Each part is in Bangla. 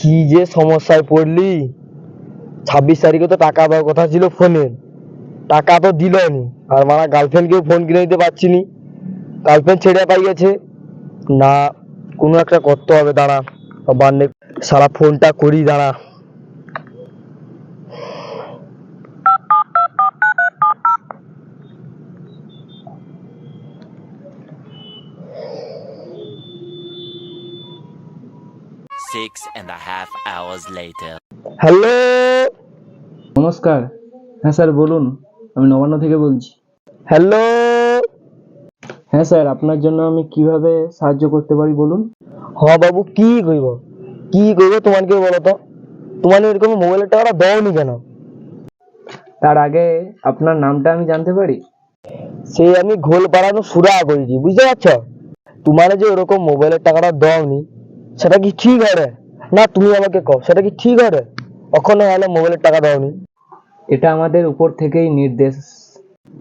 কি যে সমস্যায় পড়লি। 26 তারিখে তো টাকা দেওয়ার কথা ছিল ফোনের, টাকা তো দিলনি। আর মারা গার্লফ্রেন্ডকেও ফোন কিনে দিতে পারছি নি, গার্লফ্রেন্ড ছেড়ে পাই গেছে। না, কোনো একটা করতে হবে, দাঁড়া আবার সারা ফোনটা করি, দাঁড়া। Six and a half hours later. Hello, নমস্কার। হ্যাঁ স্যার বলুন, আমি নবান্ন থেকে বলছি। হ্যালো। হ্যাঁ স্যার, আপনার জন্য আমি কিভাবে সাহায্য করতে পারি বলুন। হ্যাঁ বাবু, কি কইব তোমার কেউ বলো তো, তোমার এরকম মোবাইলের টাকাটা দাওনি কেন? তার আগে আপনার নামটা আমি জানতে পারি? সে আমি ঘোল পাড়ানো সুরা করেছি, বুঝতে পারছো? তোমার যে ওরকম মোবাইলের টাকাটা দাওনি, সেটা কি ঠিক হবে? না তুমি আমাকে কও, সেটা কি ঠিক হবে? কখনো হলে মোবাইলের টাকা দাওনি। এটা আমাদের উপর থেকেই নির্দেশ।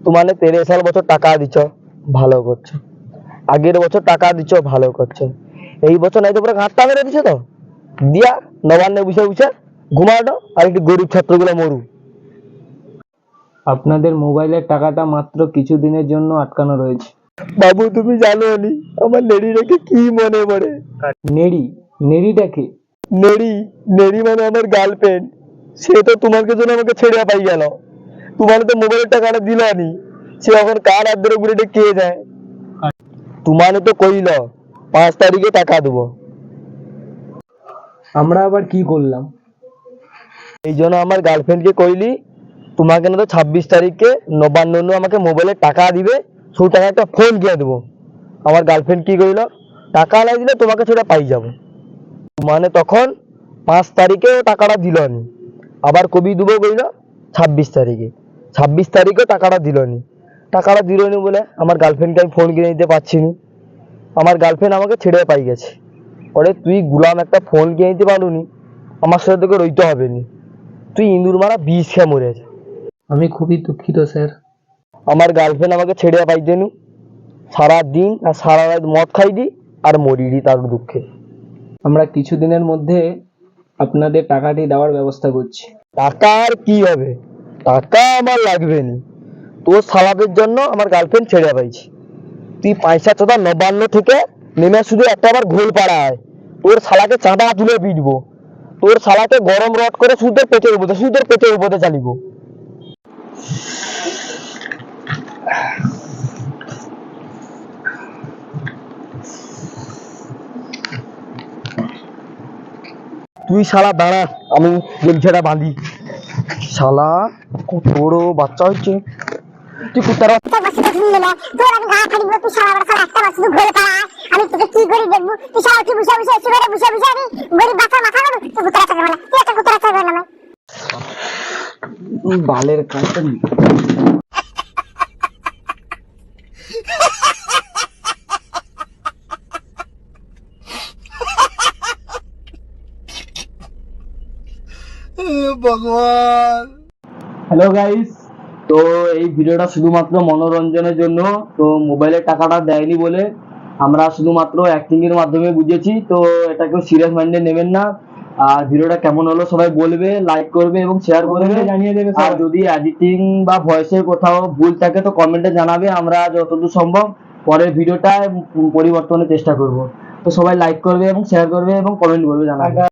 তোমার 13 বছর টাকা দিচ্ছ, ভালো করছো। আগের বছর টাকা দিচ্ছ, ভালো করছো। এই বছর নাই তো পুরো ঘাটটা মেরে দিছো তো, দিয়া নবান্নে বসে বসে ঘুমাটো, আর একটু গরিব ছাত্রগুলো মরু। আপনাদের মোবাইলের টাকাটা মাত্র কিছু দিনের জন্য আটকানো রয়েছে। বাবু তুমি জানো নি আমার নেড়ি রেখে কি মনে পড়ে? নেড়ি? নেড়িটা কি? নেড়ি, নেড়ি মানে আমার গার্লফ্রেন্ড। সে তো তোমাকে জন্য আমাকে ছেড়ে পাই গেল। তোমার তো মোবাইলের টাকাটা দিলানি, সে এখন কার হাত ধরে ঘুরে কে যায়। তোমার তো কইল 5 তারিখে টাকা দেবো, আমরা আবার কি করলাম? এই জন্য আমার গার্লফ্রেন্ডকে কইলি তোমাকে না তো 26 তারিখে নবান্ন আমাকে মোবাইলের টাকা দিবে, সেই টাকা একটা ফোন কিনে দেবো। আমার গার্লফ্রেন্ড কি কইল, টাকা নাই দিলে তোমাকে সেটা পাই যাবো। মানে তখন 5 তারিখে টাকাটা দিলনি, আবার কবি দেবো কইল 26 তারিখে। 26 তারিখে টাকাটা দিলনি, টাকাটা দিলনি বলে আমার গার্লফ্রেন্ডকে আমি ফোন কিনে দিতে পারছি নি। আমার গার্লফ্রেন্ড আমাকে ছেড়ে পাই গেছে। ওরে তুই গুলাম একটা ফোন কিনে দিতে পারুনি, আমার সাথে তোকে রইতে হবে নি। তুই ইঁদুর মারা বিষ খেয়ে মরে যা। আমি খুবই দুঃখিত স্যার। আমার গার্লফ্রেন্ড আমাকে ছেড়ে পাইছে নি, সারা দিন আর সারা রাত মদ খাইদি আর মরিডি তার দুঃখে। আমরা কিছু দিনের মধ্যে আপনাদের টাকাটি দেওয়ার ব্যবস্থা করছি। টাকা আর কি হবে, টাকা আমার লাগবে নি। তোর সালাদের জন্য আমার গার্লফ্রেন্ড ছেড়ে পাইছি। তুই পয়সা চোদা নবান্ন থেকে নেমে শুধু একটা আবার ঘোল পাড়ায়, তোর শালাকে চাঁদা তুলে পিটবো, তোর শালাকে গরম রড করে সুদের পেটের উপরে চালিব। তুই শালা দাঁড়া, আমি গেমছাটা বাঁধি। শালা কত বড় বাচ্চা হচ্ছে, তুই কুত্তার আমি তোকে কি করি দেখবো? তুই সারা কি বসে বসে এসে বসে বসে আমি গরিব বাচ্চার মাথা কাটু, তুই কুত্তার চাকরি বলা, তুই একটা কুত্তার চাকরি বলা। বালের কাজটা ভগবান। হ্যালো গাইস, তো এই ভিডিওটা শুধুমাত্র মনোরঞ্জনের জন্য। তো মোবাইলের টাকাটা দেয়নি বলে আমরা শুধুমাত্র অ্যাক্টিং এর মাধ্যমে বুঝেছি, তো এটা কেউ সিরিয়াস মাইন্ডে নেবেন না। আর ভিডিওটা কেমন হলো সবাই বলবে, লাইক করবে এবং শেয়ার করবে, জানিয়ে দেবে। আর যদি এডিটিং বা ভয়েসের কোথাও ভুল থাকে তো কমেন্টে জানাবে, আমরা যতদূর সম্ভব পরের ভিডিওটা পরিবর্তনের চেষ্টা করব। তো সবাই লাইক করবে এবং শেয়ার করবে এবং কমেন্ট করবে, জানাবে।